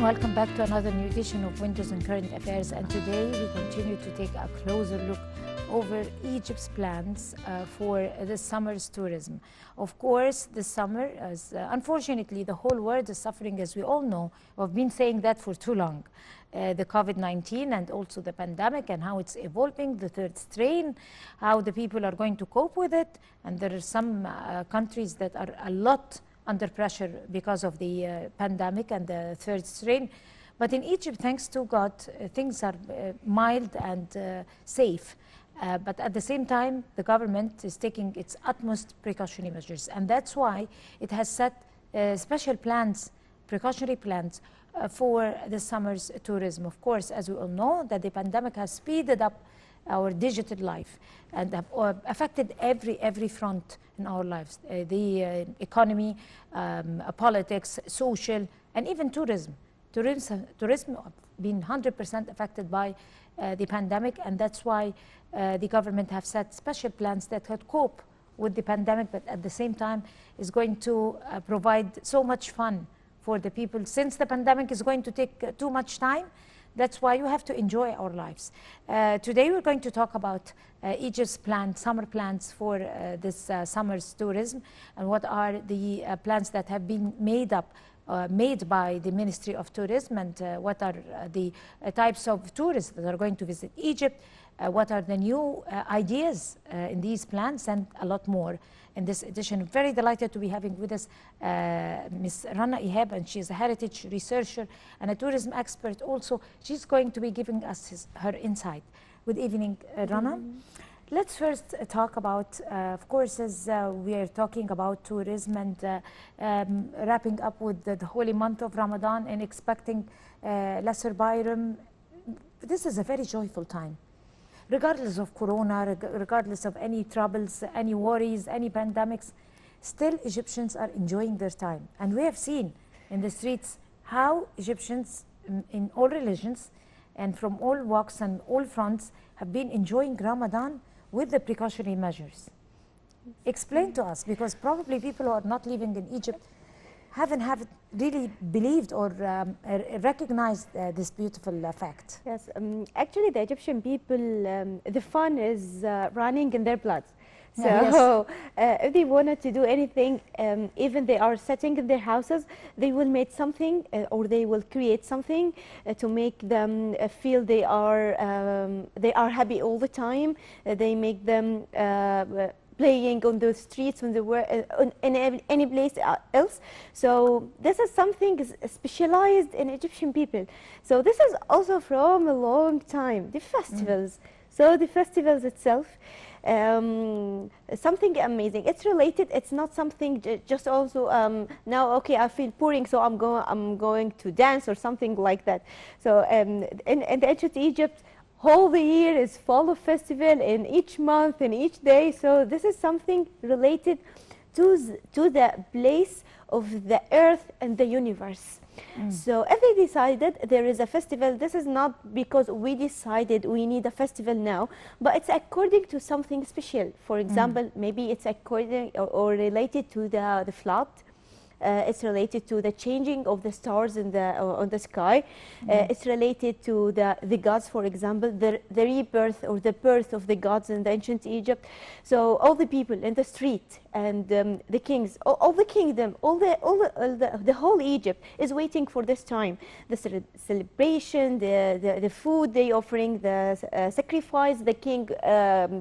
welcome back to another new edition of Windows and Current Affairs. And today we continue to take a closer look over Egypt's plans for the summer's tourism. Of course, this summer, unfortunately, the whole world is suffering, as we all know. We've been saying that for too long. The COVID-19 and also the pandemic and how it's evolving, the third strain, how the people are going to cope with it. And there are some countries that are a lot under pressure because of the pandemic and the third strain. But in Egypt, thanks to God, things are mild and safe. But at the same time, the government is taking its utmost precautionary measures. And that's why it has set special plans, precautionary plans, for the summer's tourism. Of course, as we all know, that the pandemic has speeded up our digital life and have affected every front in our lives, the economy, politics, social, and even tourism. Tourism have been 100% affected by the pandemic, and that's why the government have set special plans that could cope with the pandemic, but at the same time is going to provide so much fun for the people. Since the pandemic is going to take too much time, that's why you have to enjoy our lives. Today we're going to talk about Egypt's summer plans for this summer's tourism, and what are the plans that have been made by the Ministry of Tourism, and what are the types of tourists that are going to visit Egypt, what are the new ideas in these plans, and a lot more. In this edition, very delighted to be having with us Ms. Rana Ehab, and she's a heritage researcher and a tourism expert also. She's going to be giving us her insight. Good evening, Rana. Let's first talk about, of course, as we are talking about tourism and wrapping up with the holy month of Ramadan and expecting Lesser Bayram. This is a very joyful time. Regardless of Corona, regardless of any troubles, any worries, any pandemics, still Egyptians are enjoying their time. And we have seen in the streets how Egyptians in all religions and from all walks and all fronts have been enjoying Ramadan with the precautionary measures. Explain to us, because probably people who are not living in Egypt haven't really believed or recognized this beautiful fact. Yes, actually the Egyptian people, the fun is running in their blood. So if they wanted to do anything, even they are sitting in their houses, they will make something or they will create something to make them feel they are happy all the time. They make them playing on the streets when they were in any place else. So this is something specialized in Egyptian people. So this is also from a long time, the festivals. So the festivals itself, something amazing. It's related. It's not something just also now. Okay, I feel boring, so I'm going to dance or something like that. So in the ancient Egypt, whole the year is full of festival in each month and each day. So this is something related to the place of the earth and the universe. So if they decided there is a festival, this is not because we decided we need a festival now, but it's according to something special. For example, maybe it's according or related to the flood. It's related to the changing of the stars in on the sky. It's related to the gods, for example, the rebirth or the birth of the gods in the ancient Egypt. So all the people in the street and the kings, all the kingdom, the whole Egypt is waiting for this time. The celebration, the food they offering, the sacrifice the king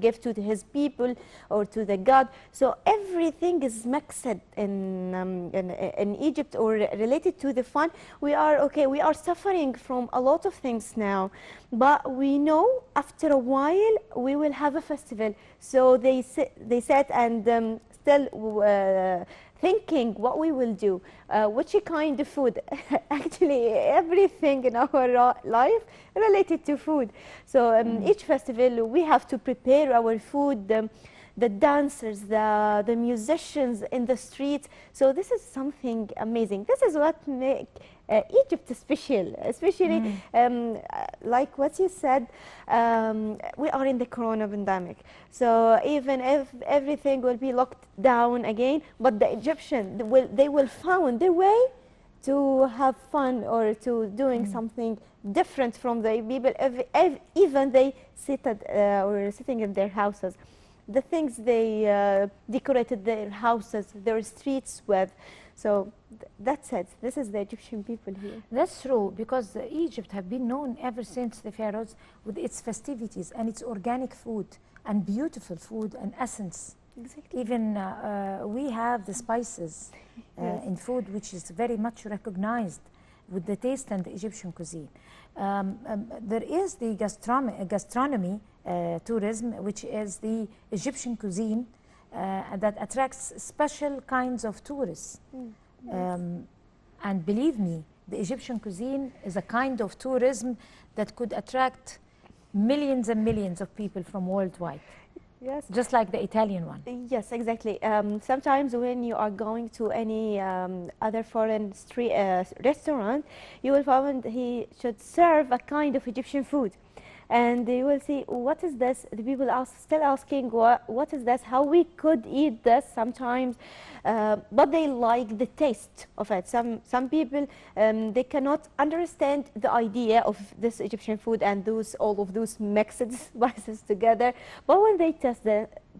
gives to his people or to the god. So everything is mixed in Egypt or related to the fun. We are suffering from a lot of things now, but we know after a while we will have a festival. So they said and still thinking what we will do, which kind of food. Actually, everything in our life related to food. So each festival we have to prepare our food. The dancers, the musicians in the streets. So this is something amazing. This is what makes Egypt special, especially like what you said, we are in the corona pandemic. So even if everything will be locked down again, but the Egyptians, they will find their way to have fun or to doing something different from the people, even they sit at or sitting in their houses. The things they decorated their houses, their streets with. So that's it. This is the Egyptian people here. That's true, because Egypt have been known ever since the pharaohs with its festivities and its organic food and beautiful food and essence. Exactly. Even we have the spices Yes. in food, which is very much recognized with the taste and the Egyptian cuisine. There is the gastronomy tourism, which is the Egyptian cuisine that attracts special kinds of tourists. And believe me, the Egyptian cuisine is a kind of tourism that could attract millions and millions of people from worldwide. Yes. Just like the Italian one. Yes, exactly. Sometimes when you are going to any other foreign street restaurant, you will find he should serve a kind of Egyptian food. And you will see, what is this? The people are still asking, what is this? How we could eat this sometimes, but they like the taste of it. Some people, they cannot understand the idea of this Egyptian food and all of those mixed spices together. But when they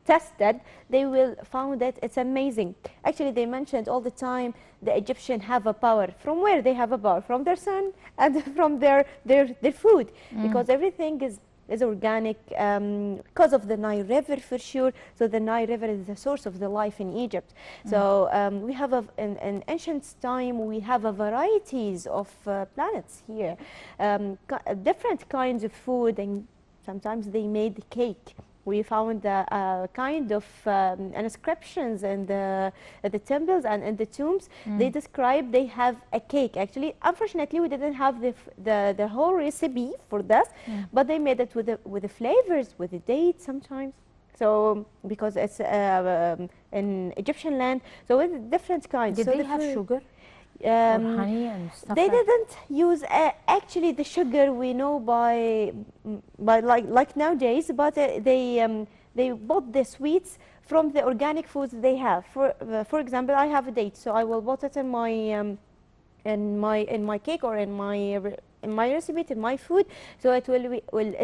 tested, they will find that it's amazing. Actually, they mentioned all the time the Egyptians have a power. From where they have a power? From their sun and from their food, because everything is organic because of the Nile River for sure. So the Nile River is the source of the life in Egypt. So we have in ancient time we have a varieties of planets here, different kinds of food, and sometimes they made cake. We found a kind of inscriptions in the temples and in the tombs. They describe they have a cake. Actually, unfortunately, we didn't have the whole recipe for this, but they made it with the flavors, with the dates sometimes. So because it's in Egyptian land, so with different kinds. Did so they have sugar? Or honey and stuff they like didn't use actually the sugar we know by like nowadays, but they bought the sweets from the organic foods they have. For example, I have a date, so I will put it in my cake or in my recipe, in my food, so it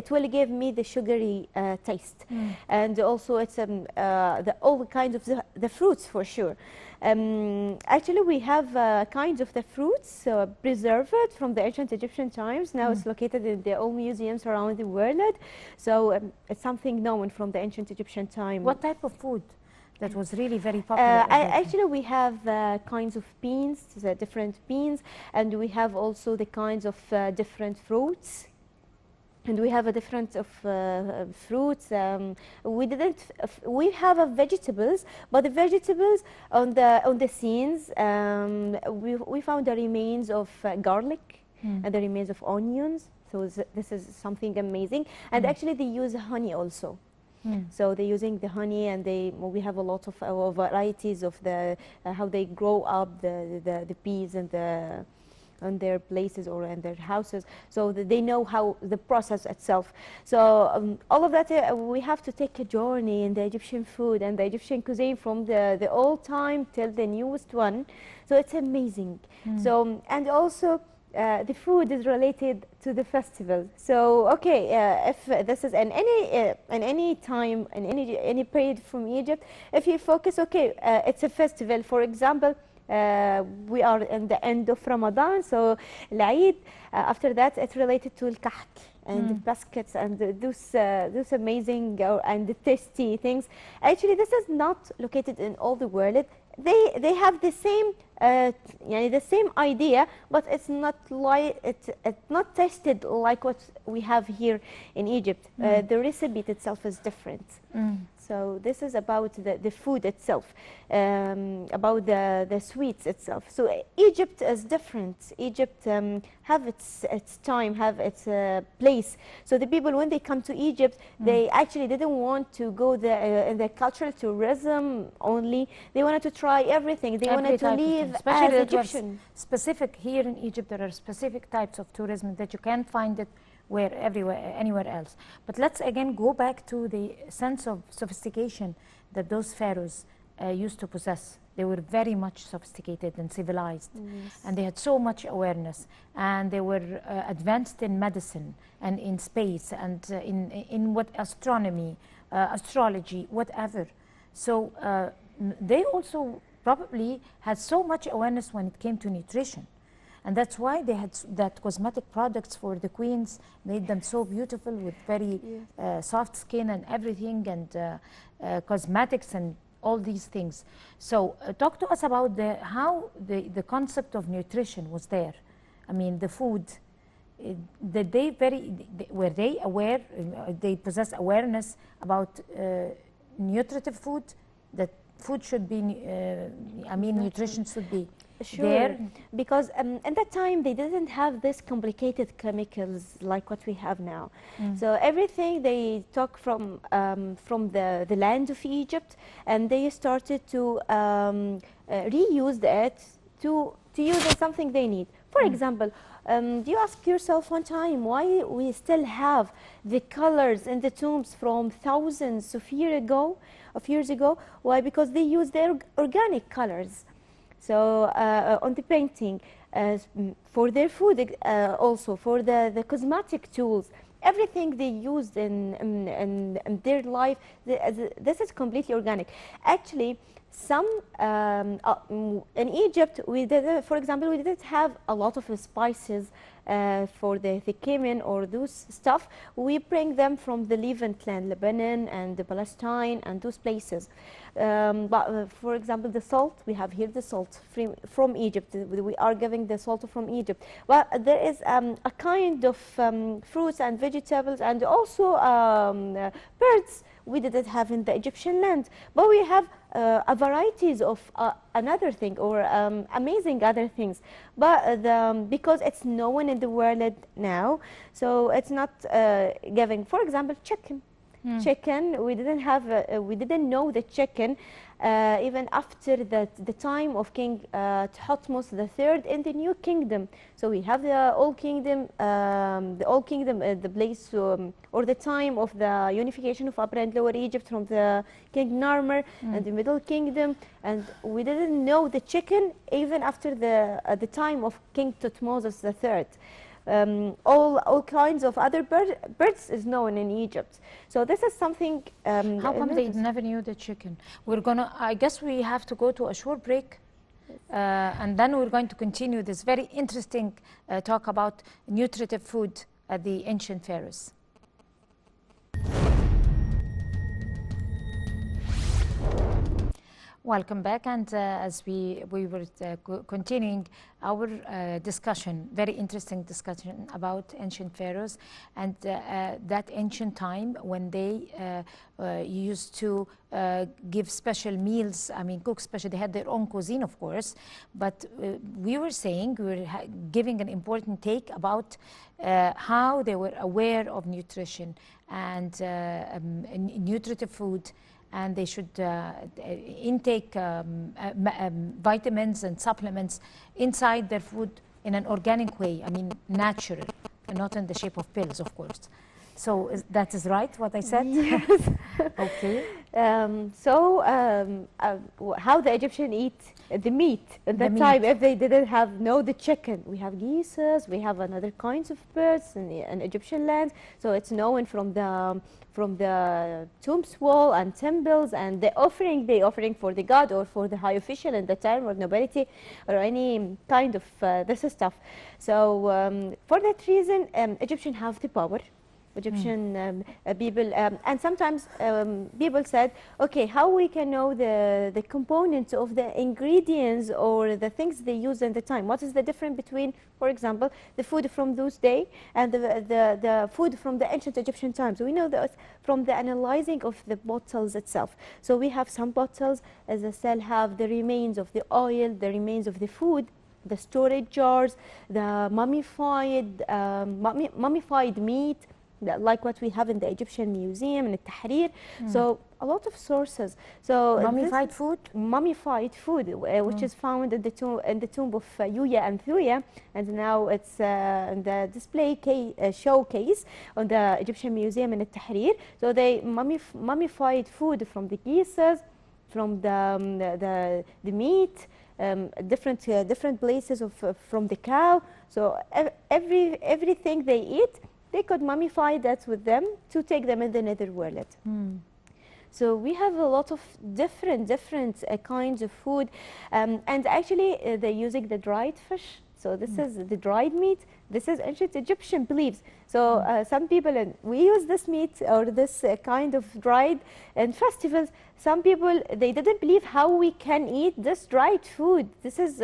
will give me the sugary taste. And also it's all kinds of the fruits for sure. Actually, we have kinds of the fruits preserved from the ancient Egyptian times. Now it's located in the old museums around the world. So it's something known from the ancient Egyptian time. What type of food that was really very popular? Actually, we have kinds of beans, the different beans, and we have also the kinds of different fruits. And we have a different of fruits. We have vegetables, but the vegetables on the scenes, we found the remains of garlic and the remains of onions. So this is something amazing. And actually, they use honey also. So they're using the honey, and we have a lot of varieties of how they grow up the peas and on their places or in their houses, so that they know how the process itself. So all of that, we have to take a journey in the Egyptian food and the Egyptian cuisine from the old time till the newest one. So it's amazing. So and also the food is related to the festival. So okay, if this is in any time, in any period from Egypt, if you focus, okay, it's a festival. For example, we are in the end of Ramadan, so Eid. After that, it's related to al-kahk and the baskets and those amazing and the tasty things. Actually, this is not located in all the world. They have the same the same idea, but it's not like it's not tasted like what we have here in Egypt. The recipe itself is different. So this is about the food itself, about the sweets itself. So Egypt is different. Egypt have its time, have its place. So the people, when they come to Egypt, they actually didn't want to go in the cultural tourism only. They wanted to try everything. They wanted to live as Egyptian. Specific here in Egypt, there are specific types of tourism that you can't find it anywhere else. But let's again go back to the sense of sophistication that those pharaohs used to possess. They were very much sophisticated and civilized, Yes. and they had so much awareness, and they were advanced in medicine and in space and in what astronomy, astrology, whatever. So they also probably had so much awareness when it came to nutrition. And that's why they had that cosmetic products for the queens made them so beautiful with very soft skin and everything, and cosmetics and all these things. So talk to us about how the concept of nutrition was there. I mean, the food, did they were they aware, they possess awareness about nutritive food, that food should be, nutrition should be there? Because at that time they didn't have this complicated chemicals like what we have now. So everything they took from the land of Egypt, and they started to reuse it to use as something they need. For example, do you ask yourself one time why we still have the colors in the tombs from thousands of years ago? Why? Because they use their organic colors. So on the painting, for their food, also for the cosmetic tools, everything they used in their life, this is completely organic. Actually, some in Egypt, for example, we didn't have a lot of spices for the cumin or those stuff. We bring them from the Levant land, Lebanon and Palestine and those places. But for example, the salt, we have here the salt from Egypt. We are giving the salt from Egypt. But there is a kind of fruits and vegetables and also birds we didn't have in the Egyptian land. But we have a varieties of another thing or amazing other things. But because it's known in the world now, so it's not giving. For example, chicken. Chicken, we didn't know the chicken even after the time of King Thutmose III in the New Kingdom. So we have the Old Kingdom, the place or the time of the unification of Upper and Lower Egypt from the King Narmer and the Middle Kingdom, and we didn't know the chicken even after the time of King Thutmose III. All kinds of other birds is known in Egypt. So this is something. How come they never knew the chicken? I guess we have to go to a short break, and then we're going to continue this very interesting talk about nutritive food at the ancient pharaohs. Welcome back, and as we were continuing our discussion, very interesting discussion about ancient pharaohs and that ancient time when they used to give special meals, cook special, they had their own cuisine of course, but we were saying, we were giving an important take about how they were aware of nutrition and nutritive food, and they should intake vitamins and supplements inside their food in an organic way, natural, and not in the shape of pills, of course. So that is right, what I said? Yes. Okay. How the Egyptian eat the meat at that time, if they didn't have the chicken. We have geese, we have another kinds of birds in Egyptian land. So it's known from the tombs wall and temples and the offering for the god or for the high official in the time or nobility or any kind of this stuff. So for that reason, Egyptian have the power. Egyptian people, and sometimes people said, okay, how we can know the components of the ingredients or the things they use in the time? What is the difference between, for example, the food from those days and the food from the ancient Egyptian times? We know that from the analyzing of the bottles itself. So we have some bottles, as I said, have the remains of the oil, the remains of the food, the storage jars, the mummified meat, like what we have in the Egyptian Museum in Tahrir. So a lot of sources. So mummified food, which is found in the tomb of Yuya and Thuya, and now it's in the display showcase on the Egyptian Museum in Tahrir. So they mummified food from the geese, from the meat, different places of from the cow. So everything they eat, they could mummify that with them to take them in the netherworld. So we have a lot of different kinds of food, and actually they're using the dried fish. So this is the dried meat. This is ancient Egyptian beliefs. So some people, and we use this meat or this kind of dried in festivals. Some people, they didn't believe how we can eat this dried food. This is,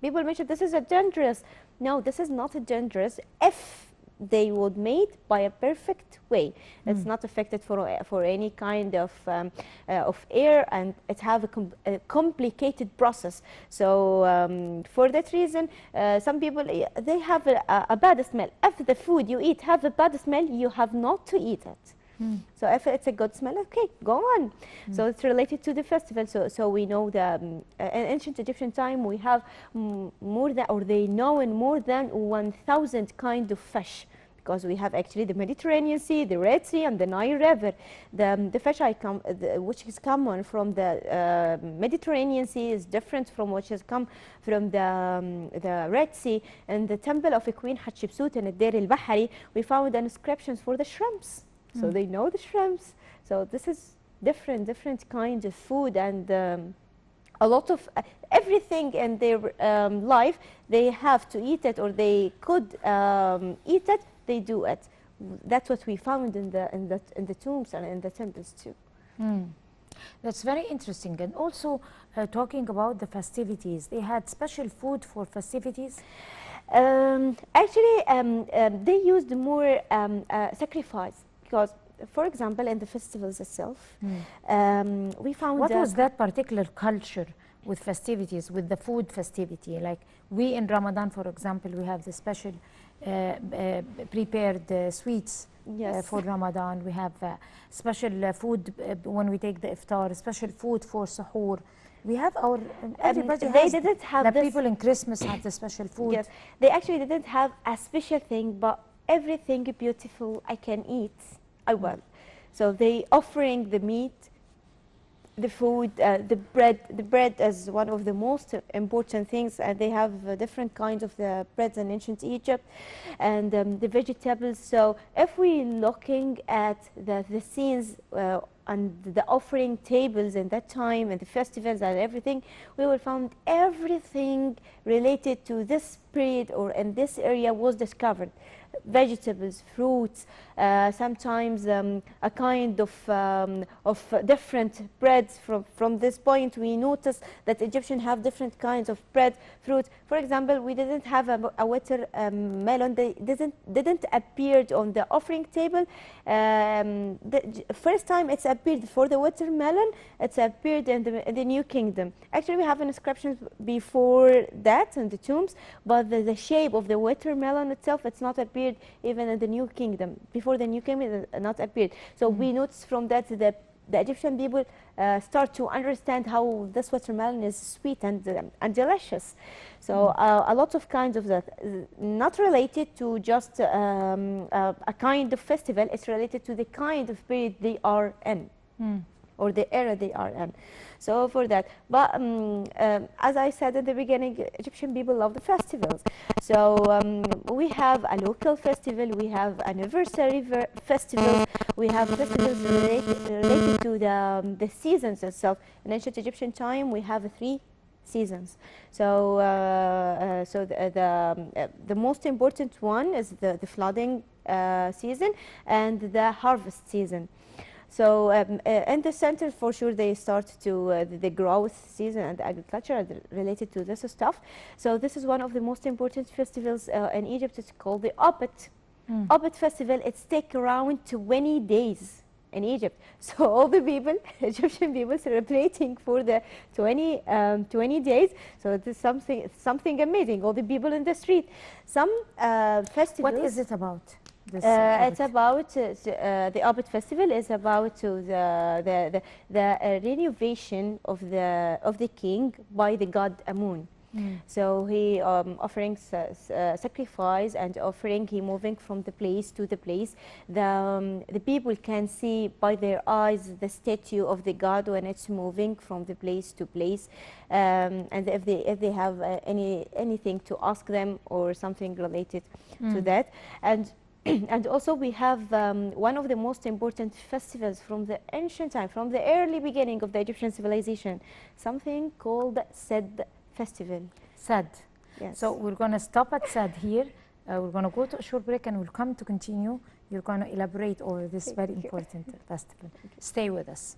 people mention this is a dangerous. No, this is not a dangerous if they would made by a perfect way. It's not affected for any kind of air, and it have a complicated process. So for that reason, some people, they have a bad smell. If the food you eat have a bad smell, you have not to eat it. So if it's a good smell, okay, go on. So it's related to the festival. So we know the in ancient Egyptian time we have more than, or they know in more than 1,000 kind of fish, because we have actually the Mediterranean Sea, the Red Sea, and the Nile River. The fish which is common from the Mediterranean Sea is different from which has come from the Red Sea. And the temple of Queen Hatshepsut in Deir al-Bahari, we found inscriptions for the shrimps. So they know the shrimps. So this is different kinds of food, and a lot of everything in their life, they have to eat it, or they could eat it. They do it. That's what we found in the tombs and in the temples too. That's very interesting. And also talking about the festivities, they had special food for festivities. Actually, they used more sacrifice, because, for example, in the festivals itself, we found what was that particular culture with festivities, with the food festivity? Like we in Ramadan, for example, we have the special prepared sweets. Yes. For Ramadan. We have special food when we take the iftar, special food for suhoor. We have our, everybody they has, didn't have the this. people in Christmas have the special food. Yes, they actually didn't have a special thing, but everything beautiful I can eat, I will. So they offering the meat, the food, the bread. The bread is one of the most important things, and they have different kinds of the breads in ancient Egypt, and the vegetables. So if we looking at the scenes and the offering tables in that time and the festivals and everything, we will find everything related to this period or in this area was discovered. Vegetables, fruits, sometimes a kind of different breads. From this point, we notice that Egyptians have different kinds of bread, fruit. For example, we didn't have a watermelon. They didn't appear on the offering table. The first time it's appeared for the watermelon, it's appeared in the New Kingdom. Actually, we have inscriptions before that in the tombs, but the shape of the watermelon itself, it's not appeared even in the New Kingdom. Before the New Kingdom, it not appeared. So we notice from that the Egyptian people start to understand how this watermelon is sweet and delicious. So a lot of kinds of that, not related to just a kind of festival. It's related to the kind of period they are in. Or the era they are in. So for that, but as I said at the beginning, Egyptian people love the festivals. So we have a local festival, we have anniversary festivals, we have festivals related to the seasons itself. In ancient Egyptian time, we have 3 seasons. So the most important one is the flooding season and the harvest season. So in the center, for sure, they start to the growth season and agriculture related to this stuff. So this is one of the most important festivals in Egypt. It's called the Abit. Abit festival. It's take around 20 days in Egypt. So all the people, Egyptian people, celebrating for the 20 days. So it is something amazing. All the people in the street. Some festivals. What is it about? It's about the Abit festival is about the renovation of the king by the god Amun. So he offering sacrifice and offering, he moving from the place to the place. The people can see by their eyes the statue of the god when it's moving from the place to place, and if they have anything to ask them or something related to that. And and also we have one of the most important festivals from the ancient time, from the early beginning of the Egyptian civilization, something called Sed festival. Sad. Yes. So we're going to stop at Sad here. We're going to go to a short break and we'll come to continue. You're going to elaborate over this very important festival. Stay with us.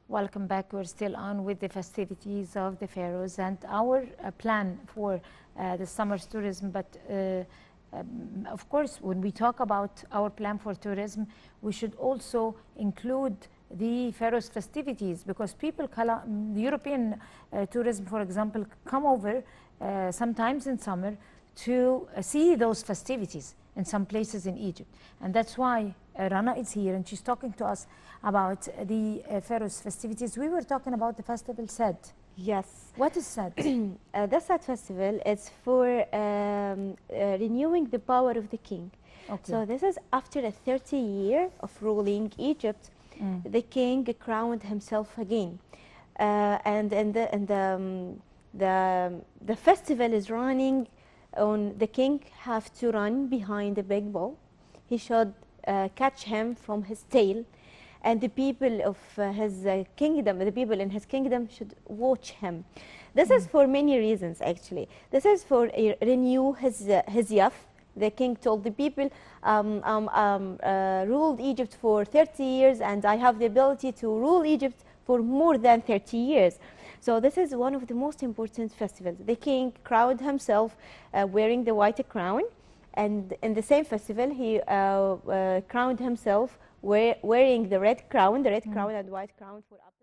Welcome back. We're still on with the festivities of the pharaohs and our plan for the summer's tourism. But of course, when we talk about our plan for tourism, we should also include the pharaoh's festivities, because people, the European tourism, for example, come over sometimes in summer to see those festivities in some places in Egypt. And that's why Rana is here and she's talking to us about the pharaoh's festivities. We were talking about the festival Sed. Yes. What is Sed? The Sed festival is for renewing the power of the king. Okay. So this is after a 30 year of ruling Egypt. The king crowned himself again, and the festival is running on. The king have to run behind the big bull. He should catch him from his tail, and the people of his kingdom, the people in his kingdom, should watch him. This is for many reasons, actually. This is for renew his youth. The king told the people, ruled Egypt for 30 years and I have the ability to rule Egypt for more than 30 years. So this is one of the most important festivals. The king crowned himself wearing the white crown, and in the same festival he crowned himself wearing the red crown and white crown for up